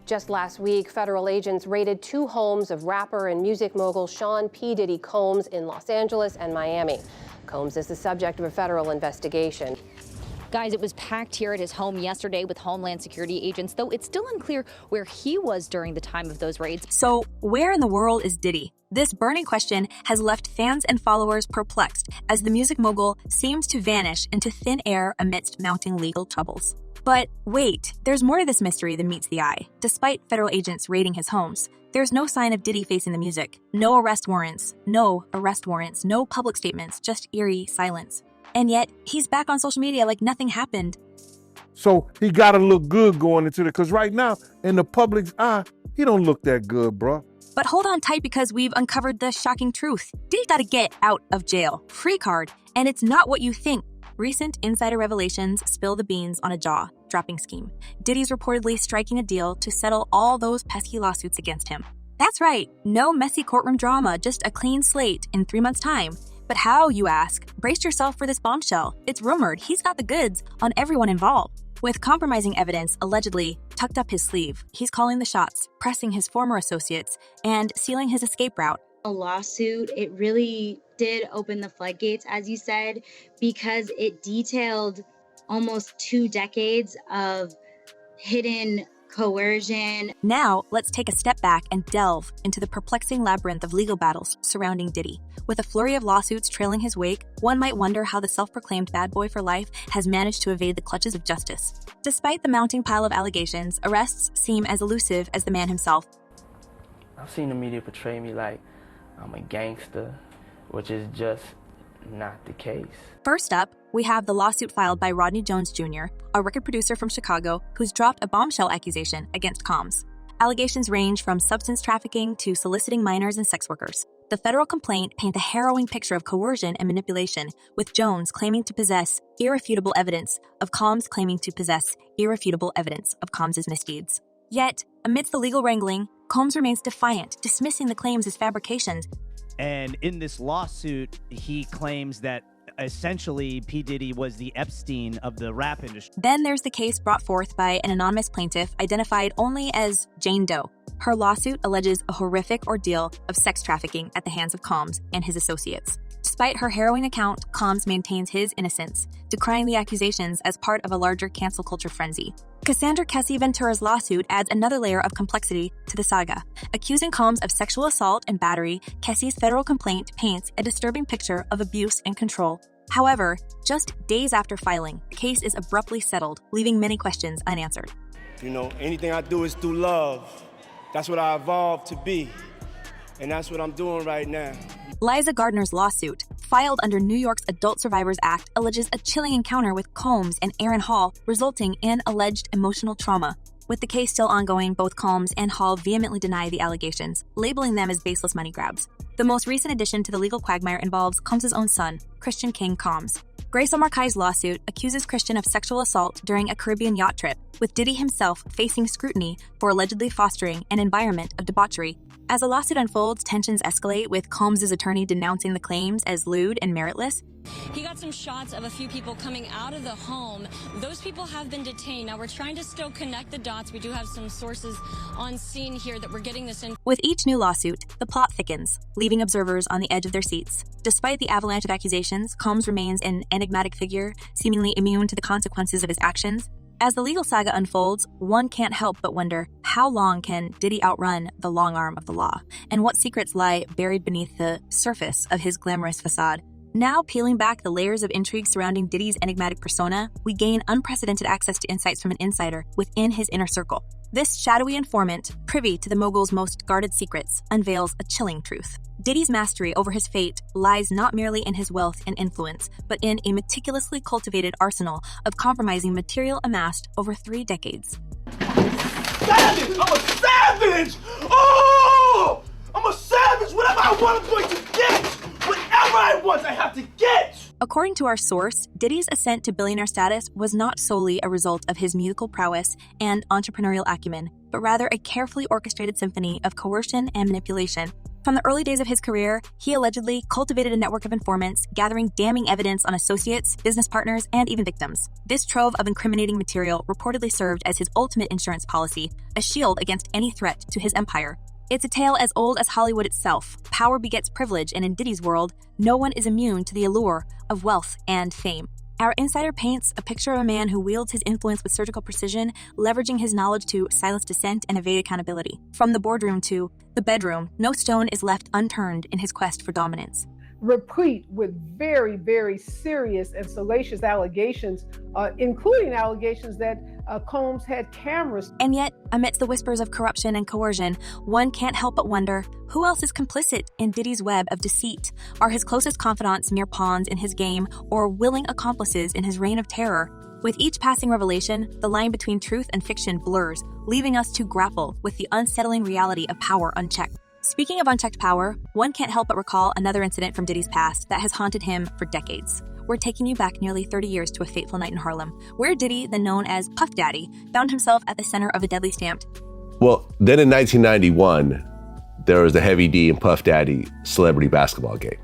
Just last week, federal agents raided 2 homes of rapper and music mogul Sean P. Diddy Combs in Los Angeles and Miami. Combs is the subject of a federal investigation. Guys, it was packed here at his home yesterday with Homeland Security agents, though it's still unclear where he was during the time of those raids. So, where in the world is Diddy? This burning question has left fans and followers perplexed as the music mogul seems to vanish into thin air amidst mounting legal troubles. But wait, there's more to this mystery than meets the eye. Despite federal agents raiding his homes, there's no sign of Diddy facing the music. No arrest warrants, no public statements, just eerie silence. And yet, he's back on social media like nothing happened. So he gotta look good going into it, because right now, in the public's eye, he don't look that good, bro. But hold on tight, because we've uncovered the shocking truth. Diddy gotta get out of jail. Free card. And it's not what you think. Recent insider revelations spill the beans on a jaw-dropping scheme. Diddy's reportedly striking a deal to settle all those pesky lawsuits against him. That's right, no messy courtroom drama, just a clean slate in 3 months' time. But how, you ask? Brace yourself for this bombshell. It's rumored he's got the goods on everyone involved. With compromising evidence allegedly tucked up his sleeve, he's calling the shots, pressing his former associates, and sealing his escape route. A lawsuit, it really did open the floodgates, as you said, because it detailed almost 2 decades of hidden coercion. Now, let's take a step back and delve into the perplexing labyrinth of legal battles surrounding Diddy. With a flurry of lawsuits trailing his wake, one might wonder how the self-proclaimed bad boy for life has managed to evade the clutches of justice. Despite the mounting pile of allegations, arrests seem as elusive as the man himself. I've seen the media portray me like I'm a gangster, which is just not the case. First up, we have the lawsuit filed by Rodney Jones Jr., a record producer from Chicago who's dropped a bombshell accusation against Combs. Allegations range from substance trafficking to soliciting minors and sex workers. The federal complaint paints a harrowing picture of coercion and manipulation, with Jones claiming to possess irrefutable evidence of Combs claiming to possess irrefutable evidence of Combs' misdeeds. Yet, amidst the legal wrangling, Combs remains defiant, dismissing the claims as fabrications. And in this lawsuit, he claims that essentially P. Diddy was the Epstein of the rap industry. Then there's the case brought forth by an anonymous plaintiff identified only as Jane Doe. Her lawsuit alleges a horrific ordeal of sex trafficking at the hands of Combs and his associates. Despite her harrowing account, Combs maintains his innocence, decrying the accusations as part of a larger cancel culture frenzy. Cassandra Cassie Ventura's lawsuit adds another layer of complexity to the saga. Accusing Combs of sexual assault and battery, Cassie's federal complaint paints a disturbing picture of abuse and control. However, just days after filing, the case is abruptly settled, leaving many questions unanswered. You know, anything I do is through love. That's what I evolved to be. And that's what I'm doing right now. Liza Gardner's lawsuit, filed under New York's Adult Survivors Act, alleges a chilling encounter with Combs and Aaron Hall, resulting in alleged emotional trauma. With the case still ongoing, both Combs and Hall vehemently deny the allegations, labeling them as baseless money grabs. The most recent addition to the legal quagmire involves Combs' own son, Christian King Combs. Grace O'Marcaille's lawsuit accuses Christian of sexual assault during a Caribbean yacht trip, with Diddy himself facing scrutiny for allegedly fostering an environment of debauchery. As the lawsuit unfolds, tensions escalate, with Combs' attorney denouncing the claims as lewd and meritless. He got some shots of a few people coming out of the home. Those people have been detained. Now, we're trying to still connect the dots. We do have some sources on scene here that we're getting this in. With each new lawsuit, the plot thickens, leaving observers on the edge of their seats. Despite the avalanche of accusations, Combs remains an enigmatic figure, seemingly immune to the consequences of his actions. As the legal saga unfolds, one can't help but wonder, how long can Diddy outrun the long arm of the law? And what secrets lie buried beneath the surface of his glamorous facade? Now, peeling back the layers of intrigue surrounding Diddy's enigmatic persona, we gain unprecedented access to insights from an insider within his inner circle. This shadowy informant, privy to the mogul's most guarded secrets, unveils a chilling truth. Diddy's mastery over his fate lies not merely in his wealth and influence, but in a meticulously cultivated arsenal of compromising material amassed over 3 decades. Savage! I'm a savage! Oh! I'm a savage! Whatever I want, I'm going to get! Whatever I want, I have to get! According to our source, Diddy's ascent to billionaire status was not solely a result of his musical prowess and entrepreneurial acumen, but rather a carefully orchestrated symphony of coercion and manipulation. From the early days of his career, he allegedly cultivated a network of informants, gathering damning evidence on associates, business partners, and even victims. This trove of incriminating material reportedly served as his ultimate insurance policy, a shield against any threat to his empire. It's a tale as old as Hollywood itself. Power begets privilege, and in Diddy's world, no one is immune to the allure of wealth and fame. Our insider paints a picture of a man who wields his influence with surgical precision, leveraging his knowledge to silence dissent and evade accountability. From the boardroom to the bedroom, no stone is left unturned in his quest for dominance. Replete with very, very serious and salacious allegations, including allegations that Combs had cameras. And yet, amidst the whispers of corruption and coercion, one can't help but wonder, who else is complicit in Diddy's web of deceit? Are his closest confidants mere pawns in his game, or willing accomplices in his reign of terror? With each passing revelation, the line between truth and fiction blurs, leaving us to grapple with the unsettling reality of power unchecked. Speaking of unchecked power, one can't help but recall another incident from Diddy's past that has haunted him for decades. We're taking you back nearly 30 years to a fateful night in Harlem, where Diddy, then known as Puff Daddy, found himself at the center of a deadly stamped. Well, then in 1991, there was the Heavy D and Puff Daddy celebrity basketball game.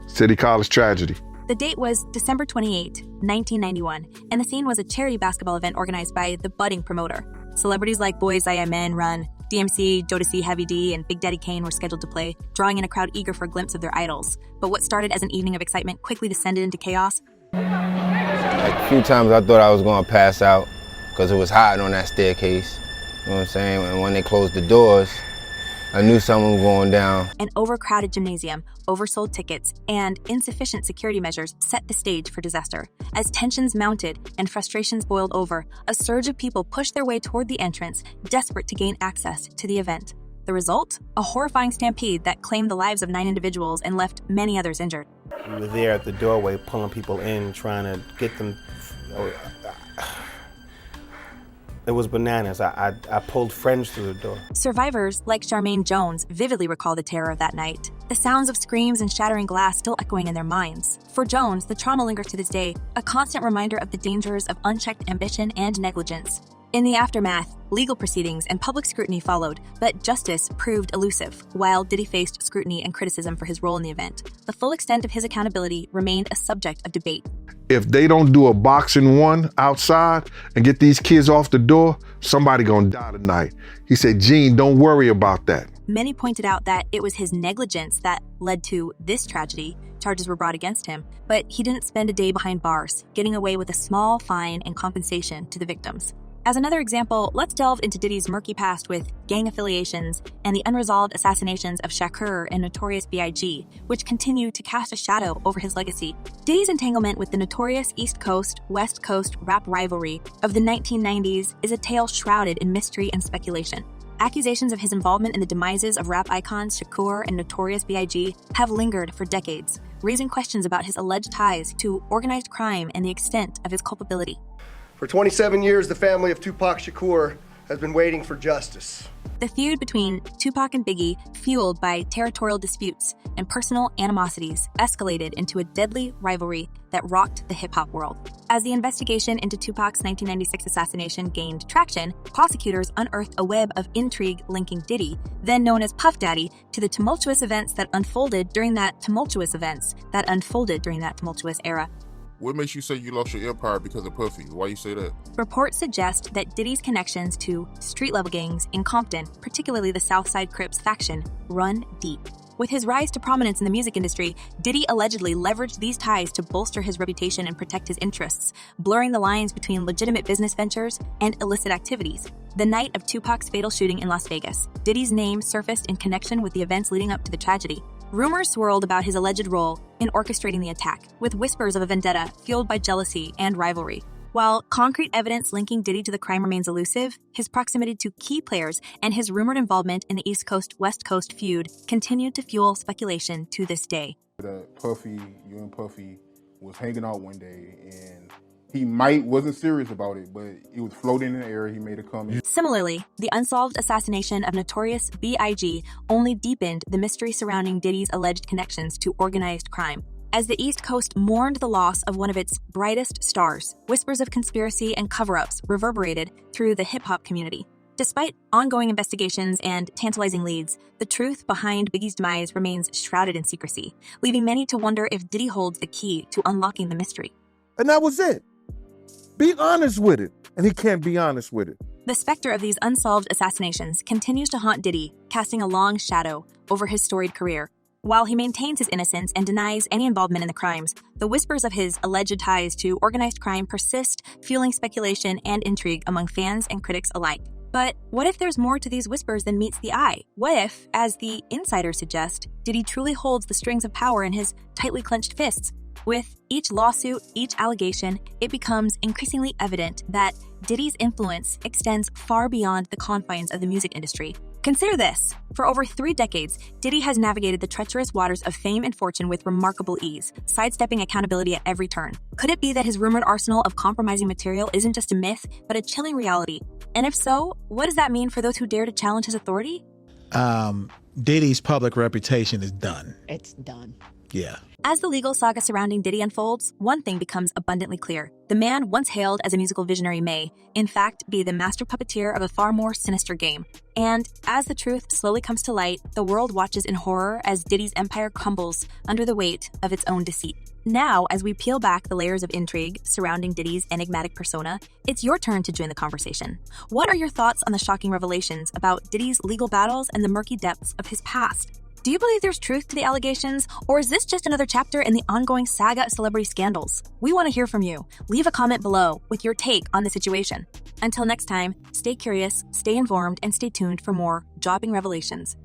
City College tragedy. The date was December 28, 1991, and the scene was a charity basketball event organized by the budding promoter. Celebrities like Boys I Am In, Run, DMC, Jodeci, Heavy D, and Big Daddy Kane were scheduled to play, drawing in a crowd eager for a glimpse of their idols. But what started as an evening of excitement quickly descended into chaos. A few times I thought I was going to pass out because it was hot on that staircase. You know what I'm saying? And when they closed the doors, I knew something was going down. An overcrowded gymnasium, oversold tickets, and insufficient security measures set the stage for disaster. As tensions mounted and frustrations boiled over, a surge of people pushed their way toward the entrance, desperate to gain access to the event. The result? A horrifying stampede that claimed the lives of 9 individuals and left many others injured. We were there at the doorway pulling people in, trying to get them. It was bananas. I pulled friends through the door. Survivors, like Charmaine Jones, vividly recall the terror of that night. The sounds of screams and shattering glass still echoing in their minds. For Jones, the trauma lingers to this day, a constant reminder of the dangers of unchecked ambition and negligence. In the aftermath, legal proceedings and public scrutiny followed, but justice proved elusive, while Diddy faced scrutiny and criticism for his role in the event. The full extent of his accountability remained a subject of debate. If they don't do a boxing one outside and get these kids off the door, somebody gonna die tonight. He said, Gene, don't worry about that. Many pointed out that it was his negligence that led to this tragedy. Charges were brought against him, but he didn't spend a day behind bars, getting away with a small fine and compensation to the victims. As another example, let's delve into Diddy's murky past with gang affiliations and the unresolved assassinations of Shakur and Notorious B.I.G., which continue to cast a shadow over his legacy. Diddy's entanglement with the notorious East Coast, West Coast rap rivalry of the 1990s is a tale shrouded in mystery and speculation. Accusations of his involvement in the demises of rap icons Shakur and Notorious B.I.G. have lingered for decades, raising questions about his alleged ties to organized crime and the extent of his culpability. For 27 years, the family of Tupac Shakur has been waiting for justice. The feud between Tupac and Biggie, fueled by territorial disputes and personal animosities, escalated into a deadly rivalry that rocked the hip-hop world. As the investigation into Tupac's 1996 assassination gained traction, prosecutors unearthed a web of intrigue linking Diddy, then known as Puff Daddy, to the tumultuous events that unfolded during that tumultuous era. What makes you say you lost your empire because of Puffy? Why you say that? Reports suggest that Diddy's connections to street-level gangs in Compton, particularly the Southside Crips faction, run deep. With his rise to prominence in the music industry, Diddy allegedly leveraged these ties to bolster his reputation and protect his interests, blurring the lines between legitimate business ventures and illicit activities. The night of Tupac's fatal shooting in Las Vegas, Diddy's name surfaced in connection with the events leading up to the tragedy. Rumors swirled about his alleged role in orchestrating the attack, with whispers of a vendetta fueled by jealousy and rivalry. While concrete evidence linking Diddy to the crime remains elusive, his proximity to key players and his rumored involvement in the East Coast-West Coast feud continued to fuel speculation to this day. You and Puffy was hanging out one day and he wasn't serious about it, but it was floating in the air. He made a comment. Similarly, the unsolved assassination of Notorious B.I.G. only deepened the mystery surrounding Diddy's alleged connections to organized crime. As the East Coast mourned the loss of one of its brightest stars, whispers of conspiracy and cover-ups reverberated through the hip-hop community. Despite ongoing investigations and tantalizing leads, the truth behind Biggie's demise remains shrouded in secrecy, leaving many to wonder if Diddy holds the key to unlocking the mystery. And that was it. Be honest with it. And he can't be honest with it. The specter of these unsolved assassinations continues to haunt Diddy, casting a long shadow over his storied career. While he maintains his innocence and denies any involvement in the crimes, the whispers of his alleged ties to organized crime persist, fueling speculation and intrigue among fans and critics alike. But what if there's more to these whispers than meets the eye? What if, as the insiders suggest, Diddy truly holds the strings of power in his tightly clenched fists? With each lawsuit, each allegation, it becomes increasingly evident that Diddy's influence extends far beyond the confines of the music industry. Consider this. For over 3 decades, Diddy has navigated the treacherous waters of fame and fortune with remarkable ease, sidestepping accountability at every turn. Could it be that his rumored arsenal of compromising material isn't just a myth, but a chilling reality? And if so, what does that mean for those who dare to challenge his authority? Diddy's public reputation is done. It's done. Yeah. As the legal saga surrounding Diddy unfolds, one thing becomes abundantly clear. The man once hailed as a musical visionary may, in fact, be the master puppeteer of a far more sinister game. And as the truth slowly comes to light, the world watches in horror as Diddy's empire crumbles under the weight of its own deceit. Now, as we peel back the layers of intrigue surrounding Diddy's enigmatic persona, it's your turn to join the conversation. What are your thoughts on the shocking revelations about Diddy's legal battles and the murky depths of his past? Do you believe there's truth to the allegations, or is this just another chapter in the ongoing saga of celebrity scandals? We want to hear from you. Leave a comment below with your take on the situation. Until next time, stay curious, stay informed, and stay tuned for more jaw-dropping revelations.